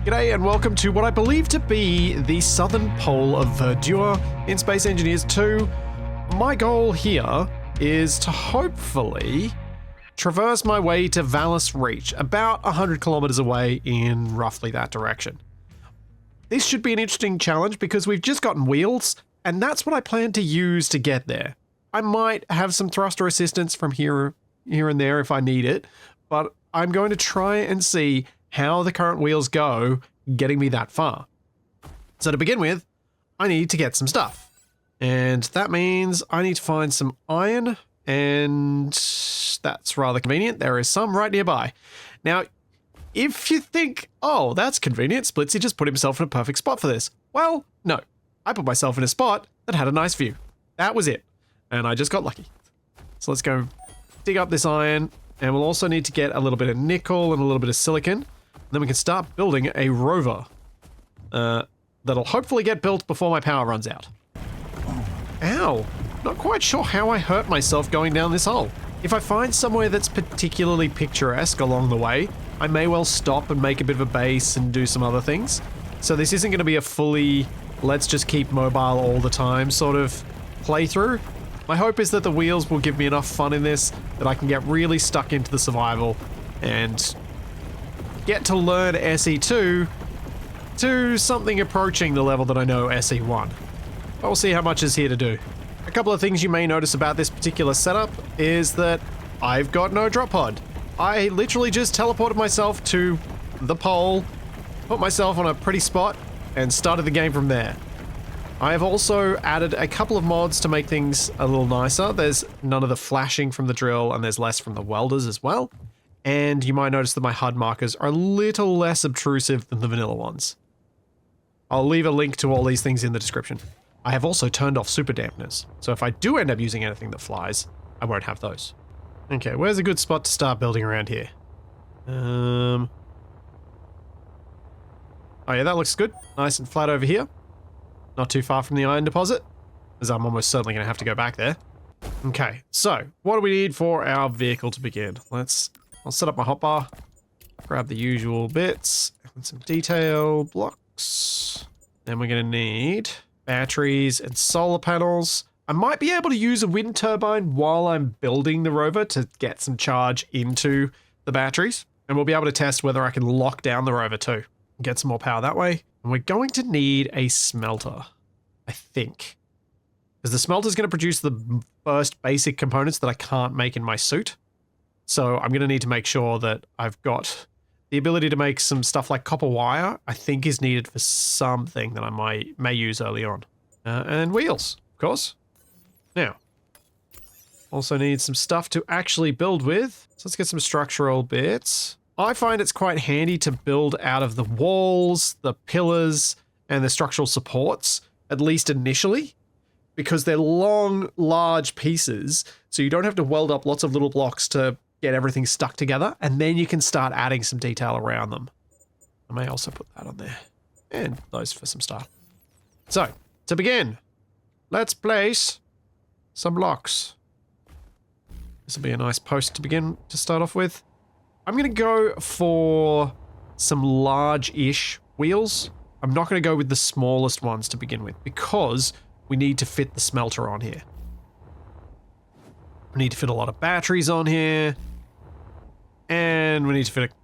G'day and welcome to what I believe to be the southern pole of Verdure in Space Engineers 2. My goal here is to hopefully traverse my way to Vallis Reach, about 100 kilometers away in roughly that direction. This should be an interesting challenge because we've just gotten wheels, and that's what I plan to use to get there. I might have some thruster assistance from here and there if I need it, but I'm going to try and see how the current wheels go getting me that far. So to begin with, I need to get some stuff. And that means I need to find some iron, and that's rather convenient. There is some right nearby. Now, if you think, oh, that's convenient, Splitsy just put himself in a perfect spot for this. Well, no. I put myself in a spot that had a nice view. That was it. And I just got lucky. So let's go dig up this iron, and we'll also need to get a little bit of nickel and a little bit of silicon. Then we can start building a rover. That'll hopefully get built before my power runs out. Ow. Not quite sure how I hurt myself going down this hole. If I find somewhere that's particularly picturesque along the way, I may well stop and make a bit of a base and do some other things. So this isn't going to be a fully, let's just keep mobile all the time sort of playthrough. My hope is that the wheels will give me enough fun in this that I can get really stuck into the survival and get to learn SE2 to something approaching the level that I know SE1. But we'll see how much is here to do. A couple of things you may notice about this particular setup is that I've got no drop pod. I literally just teleported myself to the pole, put myself on a pretty spot, and started the game from there. I have also added a couple of mods to make things a little nicer. There's none of the flashing from the drill, and there's less from the welders as well. And you might notice that my HUD markers are a little less obtrusive than the vanilla ones. I'll leave a link to all these things in the description. I have also turned off super dampeners, so if I do end up using anything that flies, I won't have those. Okay, where's a good spot to start building around here? Oh yeah, that looks good. Nice and flat over here. Not too far from the iron deposit, as I'm almost certainly going to have to go back there. Okay, so what do we need for our vehicle to begin? I'll set up my hotbar, grab the usual bits, and some detail blocks. Then we're going to need batteries and solar panels. I might be able to use a wind turbine while I'm building the rover to get some charge into the batteries. And we'll be able to test whether I can lock down the rover too and get some more power that way. And we're going to need a smelter, I think. Because the smelter is going to produce the first basic components that I can't make in my suit. So I'm going to need to make sure that I've got the ability to make some stuff like copper wire, I think is needed for something that I may use early on. And wheels, of course. Now, also need some stuff to actually build with. So let's get some structural bits. I find it's quite handy to build out of the walls, the pillars, and the structural supports, at least initially, because they're long, large pieces, so you don't have to weld up lots of little blocks to get everything stuck together, and then you can start adding some detail around them. I may also put that on there, and those for some style. So, to begin, let's place some blocks. This will be a nice post to begin to start off with. I'm going to go for some large-ish wheels. I'm not going to go with the smallest ones to begin with, because we need to fit the smelter on here. We need to fit a lot of batteries on here. And we need to fit a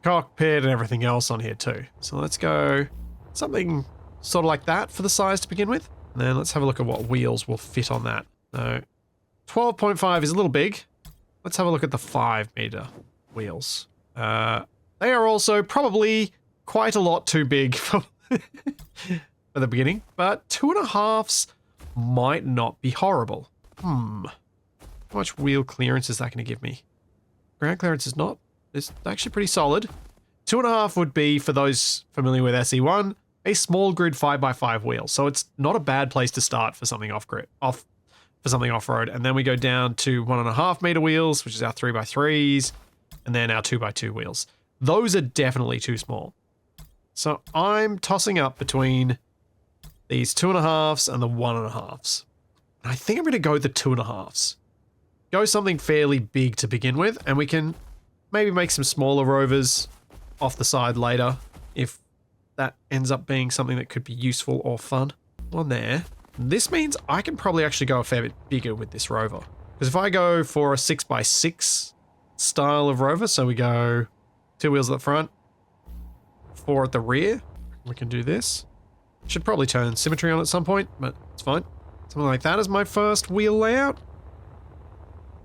cockpit and everything else on here too. So let's go something sort of like that for the size to begin with. And then let's have a look at what wheels will fit on that. So 12.5 is a little big. Let's have a look at the 5-meter wheels. They are also probably quite a lot too big for the beginning, but 2.5s might not be horrible. How much wheel clearance is that going to give me? Ground clearance is not. It's actually pretty solid. 2.5 would be, for those familiar with SE1, a small grid 5x5 wheel. So it's not a bad place to start for something off-road. And then we go down to 1.5 meter wheels, which is our 3x3s, and then our 2x2 wheels. Those are definitely too small. So I'm tossing up between these 2.5s and the 1.5s. And I think I'm going to go the 2.5s. Go something fairly big to begin with, and we can maybe make some smaller rovers off the side later if that ends up being something that could be useful or fun. On there. This means I can probably actually go a fair bit bigger with this Rover. Because if I go for a 6x6 style of Rover, so we go 2 wheels at the front, 4 at the rear, we can do this. Should probably turn symmetry on at some point, but it's fine. Something like that is my first wheel layout.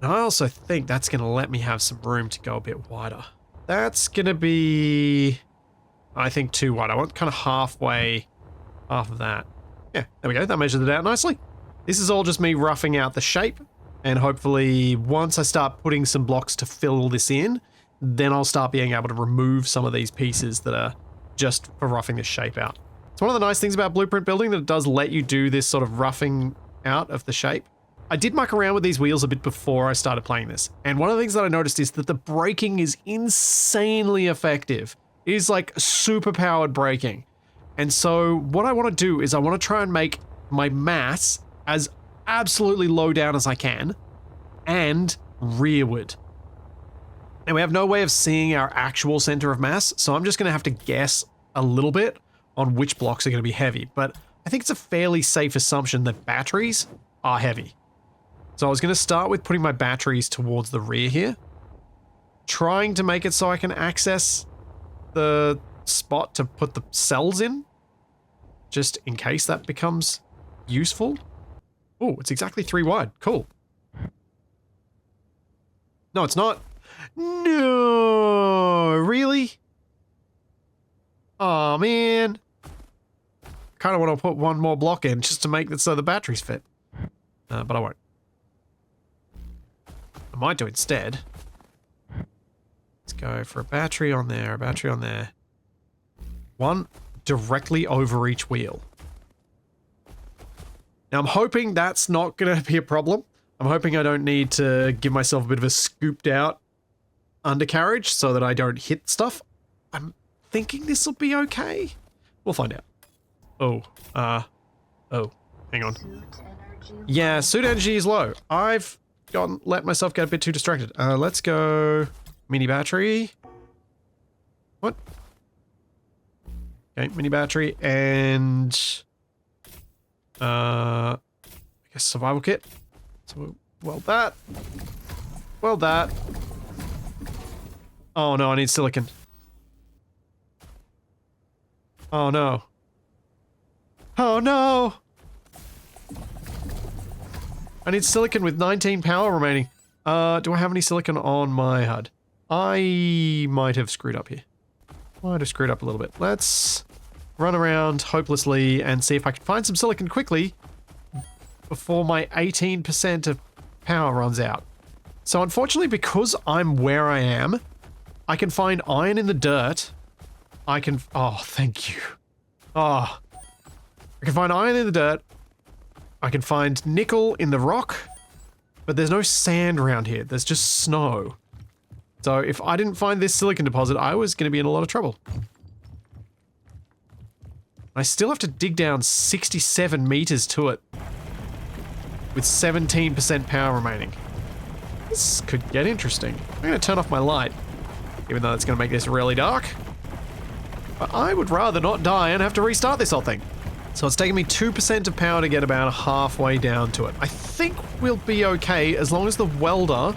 And I also think that's going to let me have some room to go a bit wider. That's going to be, I think, too wide. I want kind of halfway, half of that. Yeah, there we go. That measured it out nicely. This is all just me roughing out the shape. And hopefully once I start putting some blocks to fill this in, then I'll start being able to remove some of these pieces that are just for roughing this shape out. It's one of the nice things about blueprint building that it does let you do this sort of roughing out of the shape. I did muck around with these wheels a bit before I started playing this. And one of the things that I noticed is that the braking is insanely effective. It is like super powered braking. And so what I want to do is I want to try and make my mass as absolutely low down as I can and rearward. And we have no way of seeing our actual center of mass, so I'm just going to have to guess a little bit on which blocks are going to be heavy. But I think it's a fairly safe assumption that batteries are heavy. So I was going to start with putting my batteries towards the rear here, trying to make it so I can access the spot to put the cells in, just in case that becomes useful. Oh, it's exactly 3 wide. Cool. No, it's not. No, really? Oh, man. Kind of want to put one more block in just to make it so the batteries fit. But I won't. I might do instead. Let's go for a battery on there, a battery on there. One directly over each wheel. Now I'm hoping that's not going to be a problem. I'm hoping I don't need to give myself a bit of a scooped out undercarriage so that I don't hit stuff. I'm thinking this will be okay. We'll find out. Oh, hang on. Yeah, suit energy is low. I've let myself get a bit too distracted. Let's go mini battery. What? Okay, mini battery and I guess survival kit. So weld that. Weld that. Oh no, I need silicon. Oh no. Oh no! I need silicon with 19 power remaining. Do I have any silicon on my HUD? I might have screwed up here. Might have screwed up a little bit. Let's run around hopelessly and see if I can find some silicon quickly before my 18% of power runs out. So unfortunately, because I'm where I am, I can find iron in the dirt. I can... Oh, thank you. Oh. I can find iron in the dirt. I can find nickel in the rock. But there's no sand around here. There's just snow. So if I didn't find this silicon deposit, I was going to be in a lot of trouble. I still have to dig down 67 meters to it. With 17% power remaining. This could get interesting. I'm going to turn off my light. Even though it's going to make this really dark. But I would rather not die and have to restart this whole thing. So it's taken me 2% of power to get about halfway down to it. I think we'll be okay as long as the welder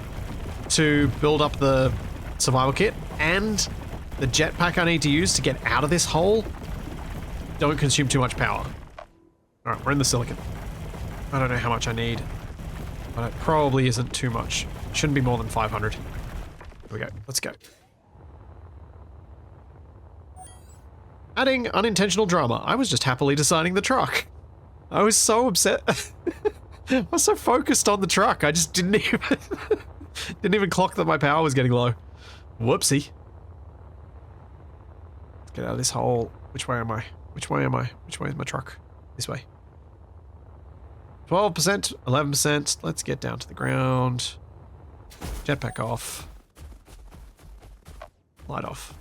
to build up the survival kit and the jetpack I need to use to get out of this hole don't consume too much power. Alright, we're in the silicon. I don't know how much I need, but it probably isn't too much. Shouldn't be more than 500. Here we go. Let's go. Adding unintentional drama. I was just happily designing the truck. I was so upset. I was so focused on the truck. I just didn't even clock that my power was getting low. Whoopsie. Let's get out of this hole. Which way am I? Which way am I? Which way is my truck? This way. 12%, 11%. Let's get down to the ground. Jetpack off. Light off.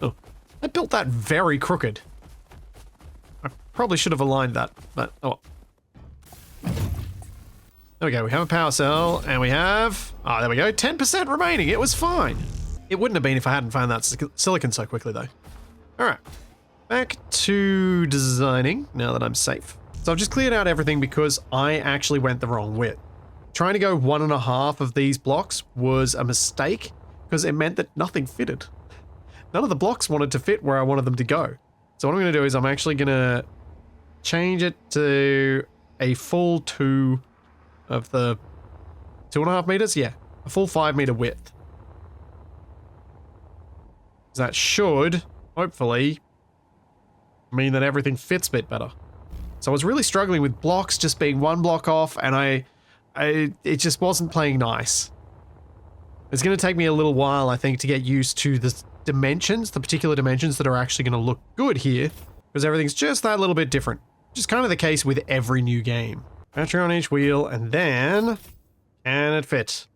Oh. I built that very crooked. I probably should have aligned that, but oh. There we go, we have a power cell, and we have... Ah, there we go, 10% remaining, it was fine. It wouldn't have been if I hadn't found that silicon so quickly, though. Alright. back to designing now that I'm safe. So I've just cleared out everything because I actually went the wrong width. Trying to go 1.5 of these blocks was a mistake because it meant that nothing fitted. None of the blocks wanted to fit where I wanted them to go. So what I'm going to do is I'm actually going to change it to a full 2 of the 2.5 meters. Yeah, a full 5 meter width. That should hopefully mean that everything fits a bit better. So I was really struggling with blocks just being 1 block off, and it just wasn't playing nice. It's going to take me a little while, I think, to get used to the dimensions, the particular dimensions that are actually going to look good here, because everything's just that little bit different. Which is kind of the case with every new game. Battery on each wheel, and then can it fit?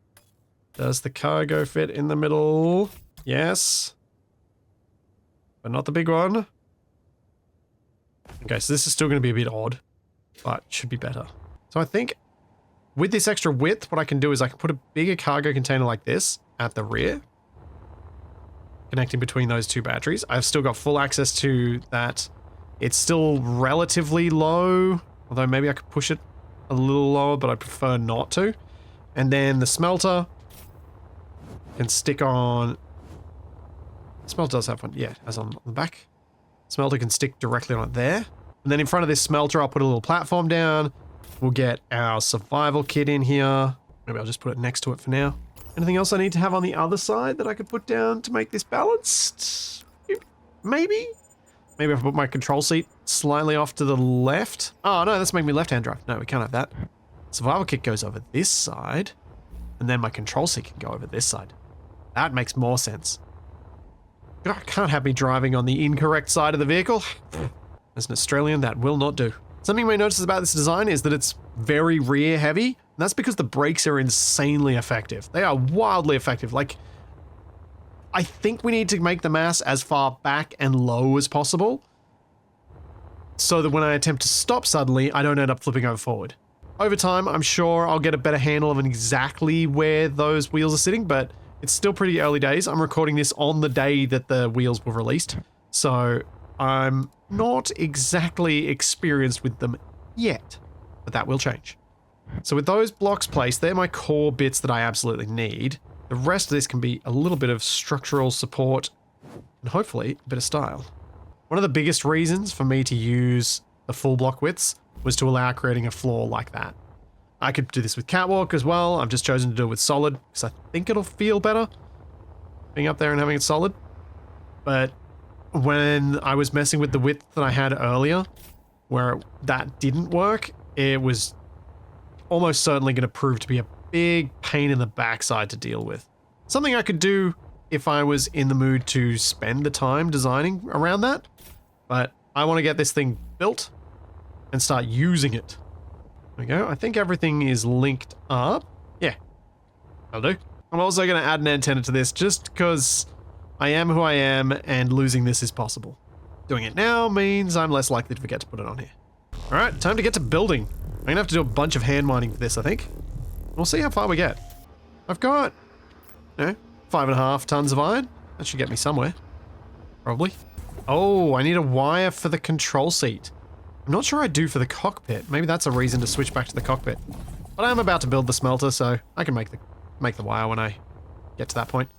Does the cargo fit in the middle? Yes. But not the big one. Okay, so this is still going to be a bit odd, but should be better. So I think with this extra width, what I can do is I can put a bigger cargo container like this at the rear, connecting between those 2 batteries. I've still got full access to that. It's still relatively low, although maybe I could push it a little lower, but I prefer not to. And then the smelter can stick on... Smelter does have one, yeah, as on the back. Smelter can stick directly on it there. And then in front of this smelter, I'll put a little platform down. We'll get our survival kit in here. Maybe I'll just put it next to it for now. Anything else I need to have on the other side that I could put down to make this balanced? Maybe? Maybe if I put my control seat slightly off to the left. Oh no, that's making me left-hand drive. No, we can't have that. Survival kit goes over this side. And then my control seat can go over this side. That makes more sense. I can't have me driving on the incorrect side of the vehicle. As an Australian, that will not do. Something you may notice about this design is that it's very rear heavy. And that's because the brakes are insanely effective. They are wildly effective. Like, I think we need to make the mass as far back and low as possible, so that when I attempt to stop suddenly, I don't end up flipping over forward. Over time, I'm sure I'll get a better handle of exactly where those wheels are sitting, but it's still pretty early days. I'm recording this on the day that the wheels were released, so I'm not exactly experienced with them yet, but that will change. So with those blocks placed, they're my core bits that I absolutely need. The rest of this can be a little bit of structural support and hopefully a bit of style. One of the biggest reasons for me to use the full block widths was to allow creating a floor like that. I could do this with catwalk as well. I've just chosen to do it with solid because I think it'll feel better being up there and having it solid. But when I was messing with the width that I had earlier, where that didn't work, it was almost certainly going to prove to be a big pain in the backside to deal with. Something I could do if I was in the mood to spend the time designing around that, but I want to get this thing built and start using it. There we go. I think everything is linked up. Yeah, that'll do. I'm also going to add an antenna to this just because I am who I am and losing this is possible. Doing it now means I'm less likely to forget to put it on here. All right, time to get to building. I'm going to have to do a bunch of hand mining for this, I think. We'll see how far we get. I've got, 5.5 tons of iron. That should get me somewhere. Probably. Oh, I need a wire for the control seat. I'm not sure I do for the cockpit. Maybe that's a reason to switch back to the cockpit. But I'm about to build the smelter, so I can make the wire when I get to that point.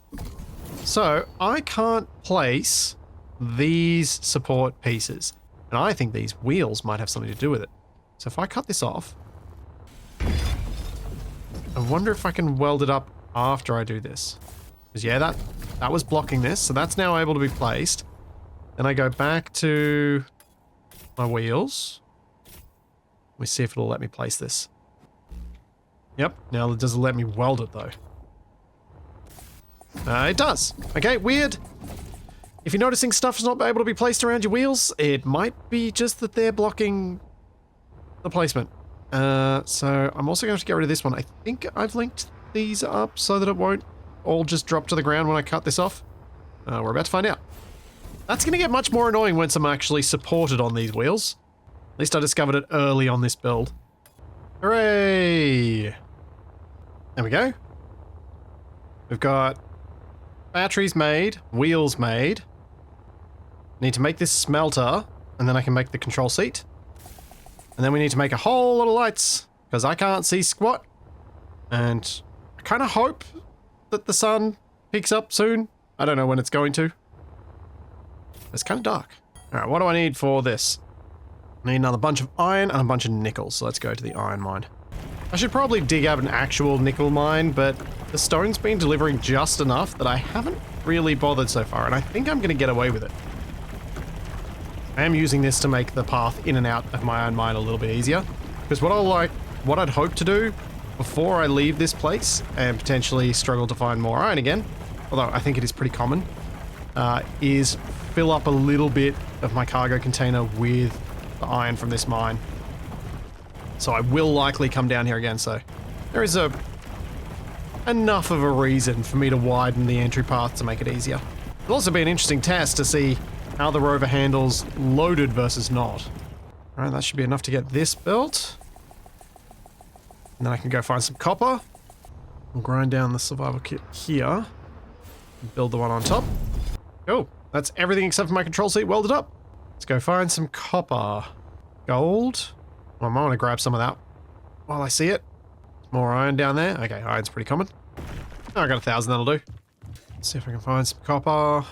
So, I can't place these support pieces. And I think these wheels might have something to do with it. So if I cut this off, I wonder if I can weld it up after I do this. Because yeah, that was blocking this, so that's now able to be placed. Then I go back to my wheels. Let me see if it'll let me place this. Yep, now it doesn't let me weld it though. It does. Okay, weird. If you're noticing stuff's not able to be placed around your wheels, it might be just that they're blocking the placement. So I'm also going to have to get rid of this one. I think I've linked these up so that it won't all just drop to the ground when I cut this off. We're about to find out. That's going to get much more annoying once I'm actually supported on these wheels. At least I discovered it early on this build. Hooray! There we go. We've got batteries made, wheels made. Need to make this smelter, and then I can make the control seat. And then we need to make a whole lot of lights, because I can't see squat. And I kind of hope that the sun picks up soon. I don't know when it's going to. It's kind of dark. Alright, what do I need for this? I need another bunch of iron and a bunch of nickel, so let's go to the iron mine. I should probably dig out an actual nickel mine, but the stone's been delivering just enough that I haven't really bothered so far, and I think I'm going to get away with it. I am using this to make the path in and out of my iron mine a little bit easier, because what I'd hope to do before I leave this place and potentially struggle to find more iron again, although I think it is pretty common, is fill up a little bit of my cargo container with the iron from this mine. So I will likely come down here again, so there is enough of a reason for me to widen the entry path to make it easier. It'll also be an interesting test to see how the Rover handles loaded versus not. Alright, that should be enough to get this built. And then I can go find some copper. We'll grind down the survival kit here. And build the one on top. Oh, that's everything except for my control seat welded up. Let's go find some copper. Gold. Well, I might want to grab some of that while I see it. More iron down there. Okay, iron's pretty common. Oh, I got 1,000, that'll do. Let's see if I can find some copper.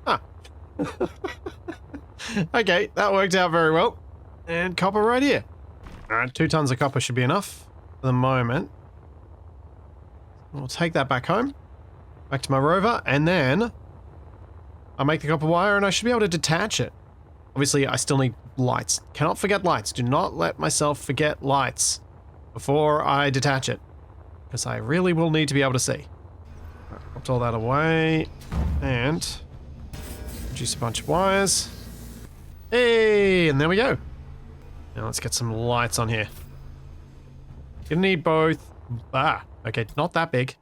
Ah. Okay, that worked out very well. And copper right here. Alright, 2 tons of copper should be enough for the moment. We'll take that back home. Back to my Rover, and then I'll make the copper wire and I should be able to detach it. Obviously, I still need lights. Cannot forget lights. Do not let myself forget lights before I detach it, because I really will need to be able to see. Right, popped all that away and produce a bunch of wires. Hey, and there we go. Now let's get some lights on here. Gonna need both. Ah, okay, not that big.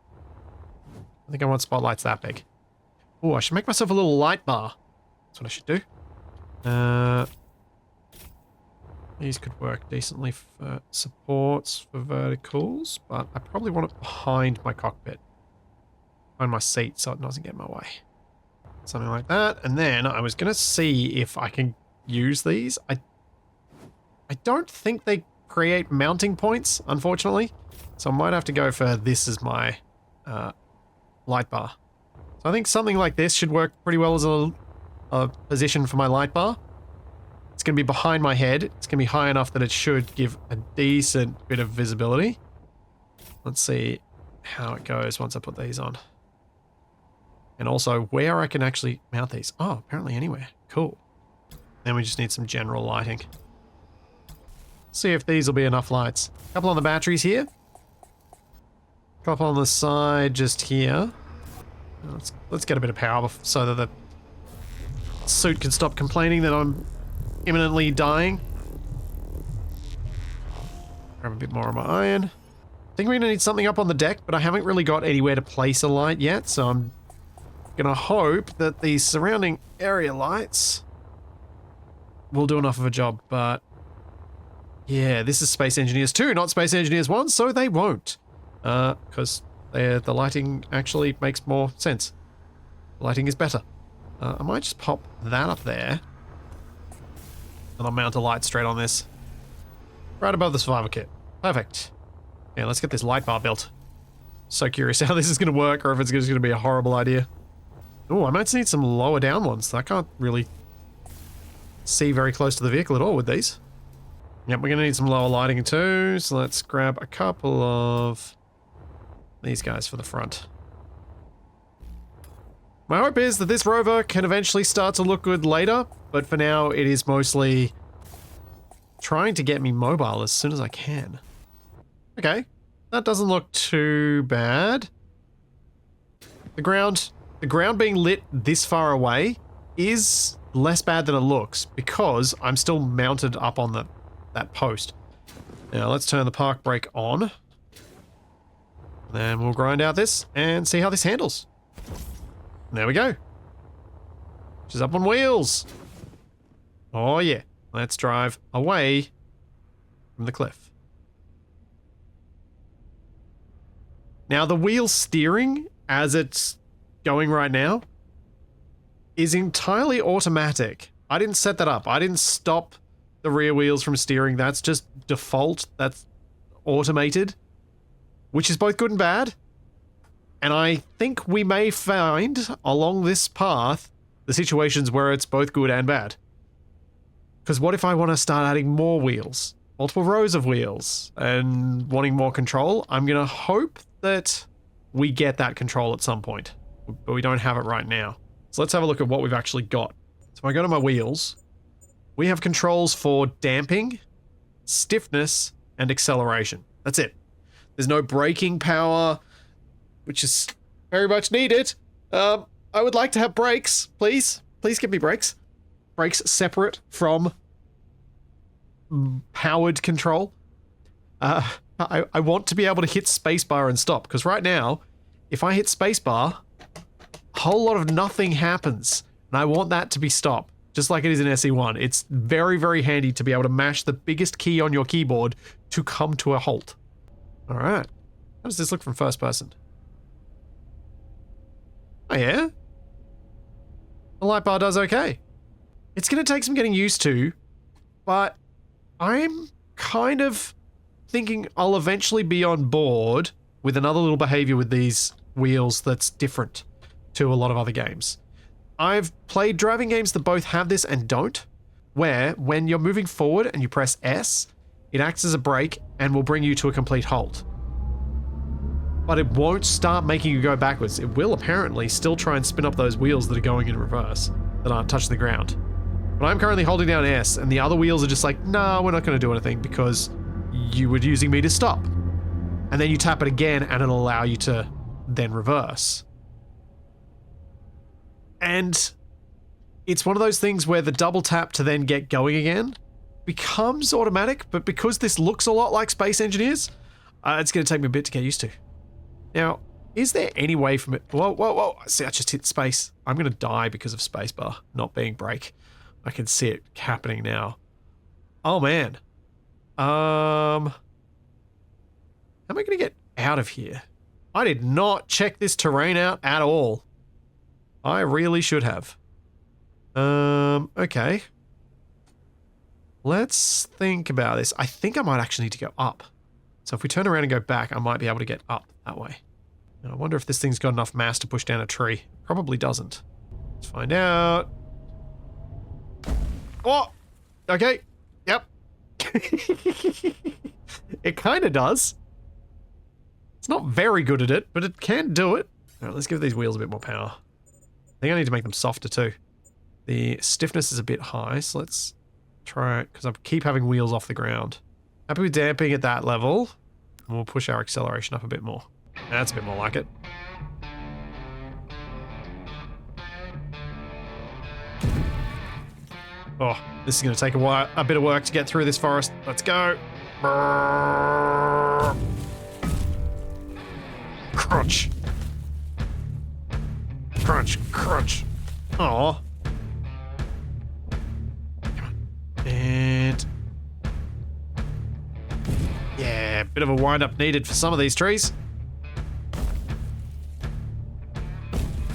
I think I want spotlights that big. Oh, I should make myself a little light bar. That's what I should do. These could work decently for supports for verticals, but I probably want it behind my cockpit. Behind my seat so it doesn't get in my way. Something like that. And then I was going to see if I can use these. I don't think they create mounting points, unfortunately. So I might have to go for this as my light bar. So I think something like this should work pretty well as a position for my light bar. It's going to be behind my head. It's going to be high enough that it should give a decent bit of visibility. Let's see how it goes once I put these on. And also where I can actually mount these. Oh, apparently anywhere. Cool. Then we just need some general lighting. See if these will be enough lights. A couple on the batteries here. A couple on the side just here. Let's get a bit of power so that the suit can stop complaining that I'm imminently dying. Grab a bit more of my iron. I think we're going to need something up on the deck, but I haven't really got anywhere to place a light yet, so I'm going to hope that the surrounding area lights will do enough of a job, but yeah, this is Space Engineers 2, not Space Engineers 1, so they won't. Because the lighting actually makes more sense. The lighting is better. I might just pop that up there. And I'll mount a light straight on this. Right above the survival kit. Perfect. Yeah, let's get this light bar built. So curious how this is going to work, or if it's just going to be a horrible idea. Oh, I might need some lower down ones. I can't really see very close to the vehicle at all with these. Yep, we're going to need some lower lighting too. So let's grab a couple of these guys for the front. My hope is that this Rover can eventually start to look good later, but for now it is mostly trying to get me mobile as soon as I can. Okay, that doesn't look too bad. The ground being lit this far away is less bad than it looks because I'm still mounted up on that post. Now let's turn the park brake on. Then we'll grind out this and see how this handles. There we go. She's up on wheels. Oh yeah. Let's drive away from the cliff. Now the wheel steering, as it's going right now, is entirely automatic. I didn't set that up. I didn't stop the rear wheels from steering. That's just default. That's automated, which is both good and bad. And I think we may find along this path the situations where it's both good and bad. Because what if I want to start adding more wheels? Multiple rows of wheels and wanting more control? I'm going to hope that we get that control at some point, but we don't have it right now. So let's have a look at what we've actually got. So if I go to my wheels, we have controls for damping, stiffness, and acceleration. That's it. There's no braking power, which is very much needed. I would like to have brakes, please. Please give me brakes. Brakes separate from powered control. I want to be able to hit spacebar and stop, because right now, if I hit spacebar, a whole lot of nothing happens, and I want that to be stop, just like it is in SE1. It's very, very handy to be able to mash the biggest key on your keyboard to come to a halt. All right. How does this look from first person? Oh yeah? The light bar does okay. It's going to take some getting used to, but I'm kind of thinking I'll eventually be on board with another little behavior with these wheels that's different to a lot of other games. I've played driving games that both have this and don't, where when you're moving forward and you press S, it acts as a brake and will bring you to a complete halt. But it won't start making you go backwards. It will apparently still try and spin up those wheels that are going in reverse, that aren't touching the ground. But I'm currently holding down S, and the other wheels are just like, nah, we're not going to do anything because you were using me to stop. And then you tap it again, and it'll allow you to then reverse. And it's one of those things where the double tap to then get going again becomes automatic, but because this looks a lot like Space Engineers, it's going to take me a bit to get used to. Now, is there any way from it? Whoa, whoa, whoa. See, I just hit space. I'm going to die because of spacebar not being brake. I can see it happening now. Oh, man. How am I going to get out of here? I did not check this terrain out at all. I really should have. Okay. Let's think about this. I think I might actually need to go up. So if we turn around and go back, I might be able to get up that way. And I wonder if this thing's got enough mass to push down a tree. Probably doesn't. Let's find out. Oh! Okay. Yep. It kind of does. It's not very good at it, but it can do it. All right, let's give these wheels a bit more power. I think I need to make them softer too. The stiffness is a bit high, so let's try it, because I keep having wheels off the ground. Happy with damping at that level. And we'll push our acceleration up a bit more. That's a bit more like it. Oh, this is going to take a bit of work to get through this forest. Let's go. Crunch. Crunch, crunch. Aw. Come on. And... yeah, bit of a wind-up needed for some of these trees.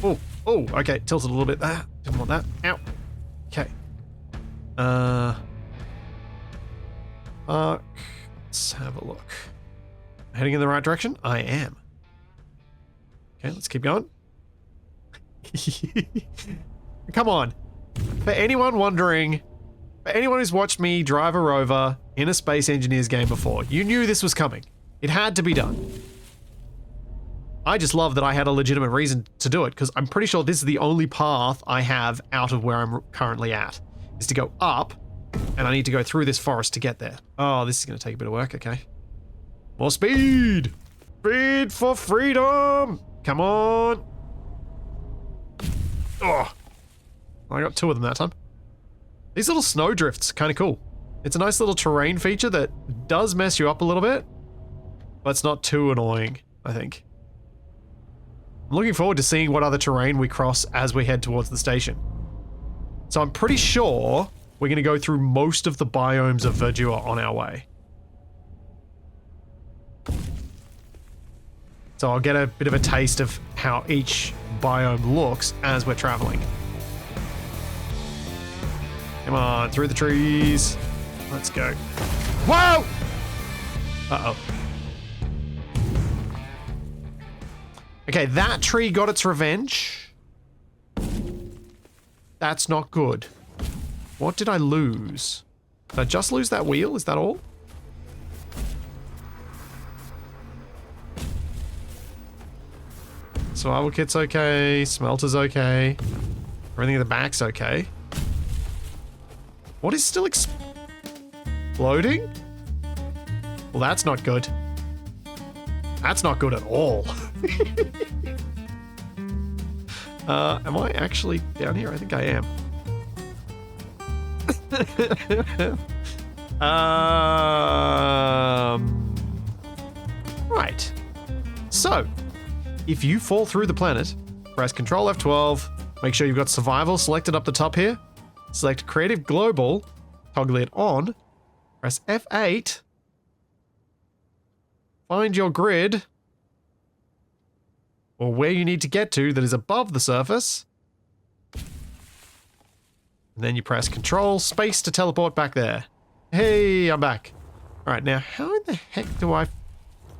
Oh, oh, okay, tilted a little bit there. Didn't want that. Ow. Okay. Let's have a look. Heading in the right direction? I am. Okay, let's keep going. Come on. For anyone wondering, for anyone who's watched me drive a Rover in a Space Engineers game before, you knew this was coming. It had to be done. I just love that I had a legitimate reason to do it, because I'm pretty sure this is the only path I have out of where I'm currently at, is to go up, and I need to go through this forest to get there. Oh, this is going to take a bit of work, okay. More speed! Speed for freedom! Come on! Oh, I got two of them that time. These little snow drifts are kind of cool. It's a nice little terrain feature that does mess you up a little bit, but it's not too annoying, I think. I'm looking forward to seeing what other terrain we cross as we head towards the station. So I'm pretty sure we're going to go through most of the biomes of Verdure on our way. So I'll get a bit of a taste of how each biome looks as we're traveling. Come on, through the trees. Let's go. Whoa! Uh-oh. Okay, that tree got its revenge. That's not good. What did I lose? Did I just lose that wheel? Is that all? Survival kit's okay. Smelter's okay. Everything at the back's okay. What is still exploding? Well, that's not good. That's not good at all. Am I actually down here? I think I am. Right. So, if you fall through the planet, press Control F12. Make sure you've got survival selected up the top here. Select Creative Global. Toggle it on. Press F8. Find your grid. Or where you need to get to that is above the surface. And then you press Control Space to teleport back there. Hey, I'm back. Alright, now how in the heck do I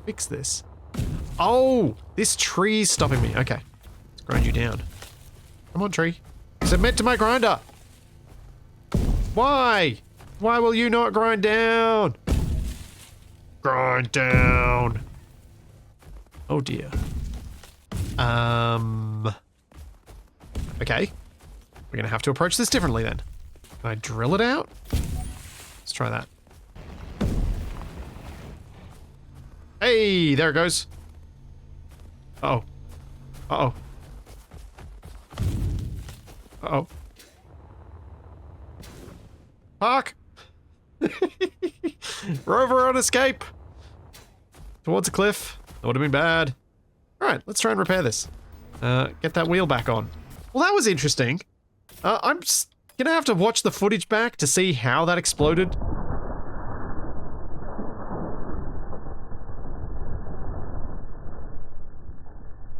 fix this? Oh, this tree's stopping me. Okay, let's grind you down. Come on, tree. Submit to my grinder. Why? Why will you not grind down? Grind down. Oh dear. Okay. We're gonna have to approach this differently then. Can I drill it out? Let's try that. Hey, there it goes. Uh-oh. Uh-oh. Uh-oh. Park! Rover on escape! Towards a cliff. That would have been bad. Alright, let's try and repair this. Get that wheel back on. Well, that was interesting. I'm just gonna have to watch the footage back to see how that exploded.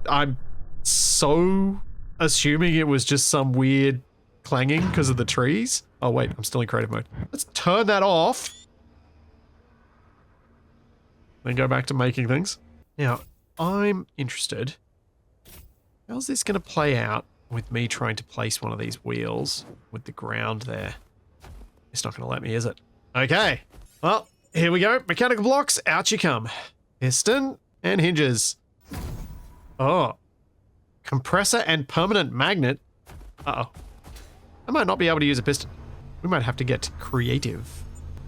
I'm so assuming it was just some weird clanging because of the trees. Oh wait, I'm still in creative mode. Let's turn that off. Then go back to making things. Now, I'm interested. How's this going to play out with me trying to place one of these wheels with the ground there? It's not going to let me, is it? Okay. Well, here we go. Mechanical blocks, out you come. Piston and hinges. Oh. Compressor and permanent magnet. Uh-oh. I might not be able to use a piston. We might have to get creative.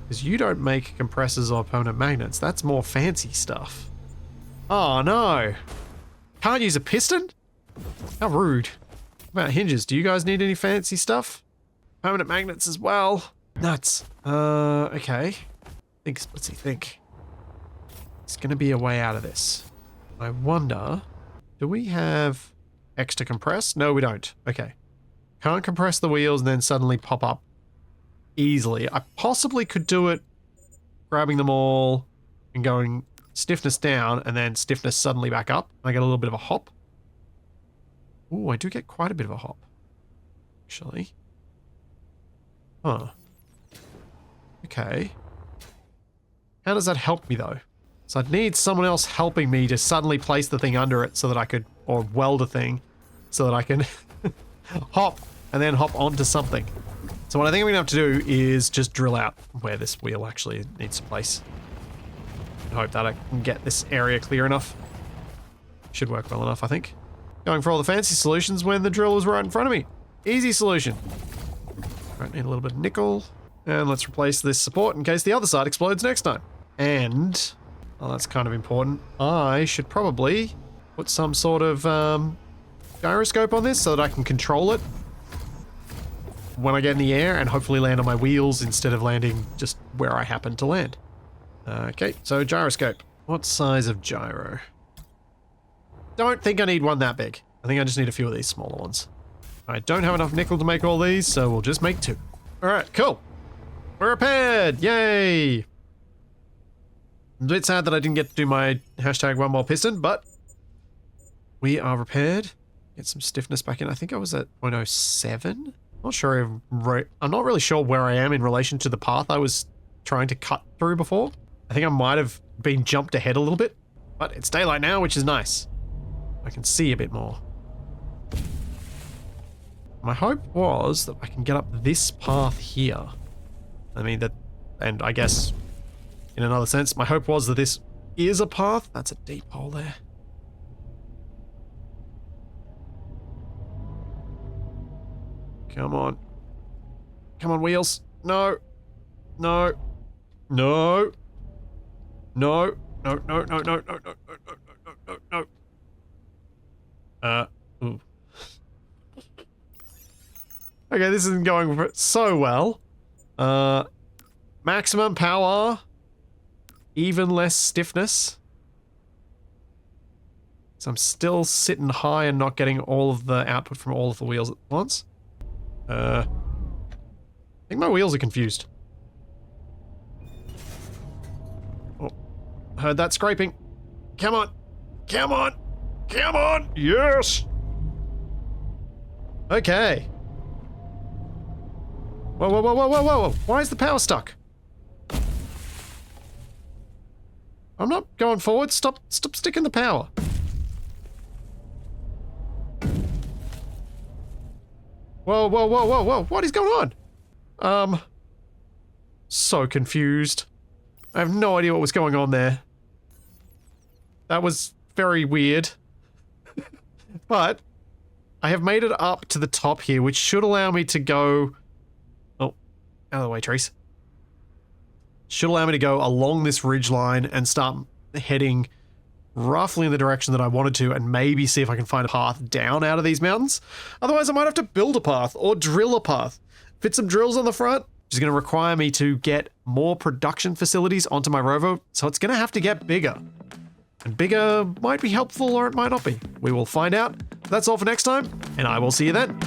Because you don't make compressors or permanent magnets. That's more fancy stuff. Oh no. Can't use a piston? How rude. What about hinges? Do you guys need any fancy stuff? Permanent magnets as well. Nuts. Okay. Let's think. There's gonna be a way out of this. I wonder, do we have extra compress? No, we don't. Okay. Can't compress the wheels and then suddenly pop up easily. I possibly could do it grabbing them all and going stiffness down and then stiffness suddenly back up. I get a little bit of a hop. Ooh, I do get quite a bit of a hop, actually. Huh. Okay. How does that help me though? So I'd need someone else helping me to suddenly place the thing under it so that I could, or weld a thing, so that I can hop and then hop onto something. So what I think I'm gonna have to do is just drill out where this wheel actually needs to place. I hope that I can get this area clear enough. Should work well enough, I think. Going for all the fancy solutions when the drill was right in front of me. Easy solution. Right, need a little bit of nickel. And let's replace this support in case the other side explodes next time. And, well, that's kind of important. I should probably put some sort of gyroscope on this so that I can control it when I get in the air and hopefully land on my wheels instead of landing just where I happen to land. Okay, so gyroscope. What size of gyro? Don't think I need one that big. I think I just need a few of these smaller ones. I don't have enough nickel to make all these, so we'll just make 2. Alright, cool. We're repaired! Yay! I'm a bit sad that I didn't get to do my hashtag one more piston, but we are repaired. Get some stiffness back in. I think I was at 0.07 Not sure I'm not really sure where I am in relation to the path I was trying to cut through before. I think I might have been jumped ahead a little bit, but it's daylight now, which is nice. I can see a bit more. My hope was that I can get up this path here. I mean that, and I guess in another sense, my hope was that this is a path. That's a deep hole there. Come on. Come on, wheels. No. No. No. No. No, no, no, no, no, no, no, no, no, no, no. Ooh. Okay, this isn't going so well. Maximum power. Even less stiffness. So I'm still sitting high and not getting all of the output from all of the wheels at once. I think my wheels are confused. Oh, heard that scraping. Come on. Come on. Come on. Yes. Okay. Whoa, whoa, whoa, whoa, whoa, whoa. Why is the power stuck? I'm not going forward. Stop sticking the power. Whoa, whoa, whoa, whoa, whoa. What is going on? So confused. I have no idea what was going on there. That was very weird. But I have made it up to the top here, which should allow me to go... Oh, out of the way, Trace. Should allow me to go along this ridgeline and start heading roughly in the direction that I wanted to, and maybe see if I can find a path down out of these mountains. Otherwise, I might have to build a path or drill a path. Fit some drills on the front, which is going to require me to get more production facilities onto my Rover, so it's going to have to get bigger. And bigger might be helpful or it might not be. We will find out. That's all for next time, and I will see you then.